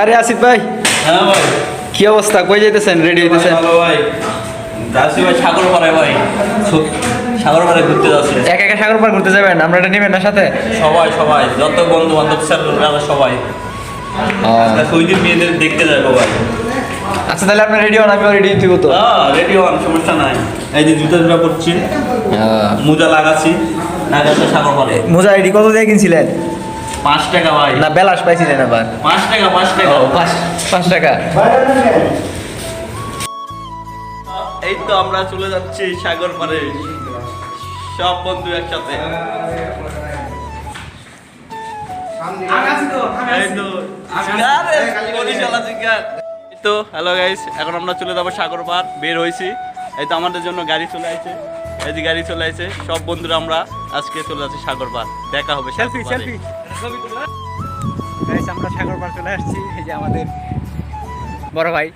আরে আসিফ ভাই, হ্যাঁ ভাই, কি অবস্থা? কই যাইতেছেন? রেডি হইতেছেন? ভালো ভাই। যাচ্ছি ভাই সাগরপাড়ায় ভাই, সাগরপাড়ায় ঘুরতে যাচ্ছি। একা একা সাগর পার ঘুরতে যাবেন? আমরা এটা নেবেন না সাথে? সবাই সবাই যত বন্ধু বান্ধব স্যার সবাই সৌদির মেয়েদের দেখতে যাবো ভাই। আচ্ছা তাহলে আপনি রেডি হন, আমিও রেডি দিব তো। রেডি হন, সমস্যা নাই। এই যে জুতা জুতা পরছি, মোজা লাগাচ্ছি, লাগাচ্ছি সাগরপাড়ে। মোজা আইডি কত দিয়ে কিনছিলেন? 5 টাকা ভাই। না বেলাস পাইছিলেন আবার? 5 টাকা 5 টাকা। ও 5 টাকা। এই তো আমরা চলে যাচ্ছি সাগরপাড়ে, সব বন্ধু একসাথে। এই তো বরিশাল চিকার। এই তো হ্যালো গাইস, এখন আমরা চলে যাবো সাগরপাড়, বের হয়েছি। এই তো আমাদের জন্য গাড়ি চলে আসছে, এই যে গাড়ি চলে আসছে। সব বন্ধুরা আমরা আজকে চলে যাচ্ছি সাগরপাড়, দেখা হবে। Selfie selfie. গাইস আমরা সাগর পার চলে আসছি, এই যে আমাদের বড় ভাই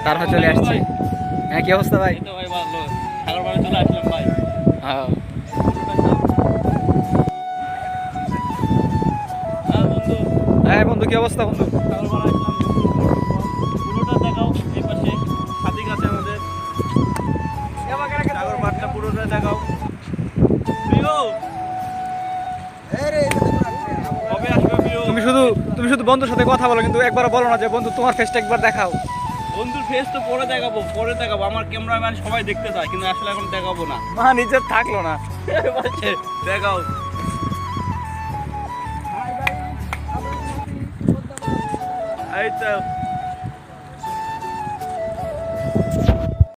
তারপর চলে আসছে। হ্যাঁ কি অবস্থা ভাই? এই তো ভাই ভালো, সাগরপাড়ে চলে আসলাম ভাই। হ্যাঁ বন্ধু, হ্যাঁ বন্ধু, কি অবস্থা বন্ধু? সাগরপাড়ে আসলাম, পুরোটা দেখাও। এই পাশে সাদিক আছে আমাদের, সাগরপাড়টা পুরোটা দেখাও। প্রিয় কবে আসবে প্রিয়? তুমি শুধু বন্ধুর সাথে কথা বলো, কিন্তু একবার বলো না যে বন্ধু তোমার ফেসটা একবার দেখাও। বন্ধুর ফেস তো পরে দেখাবো, পরে দেখাবো। আমার ক্যামেরাম্যান সবাই দেখতে চায়, কিন্তু আসলে এখন দেখাবো না। মা নিজের থাকলো না। দেখাও। এই তো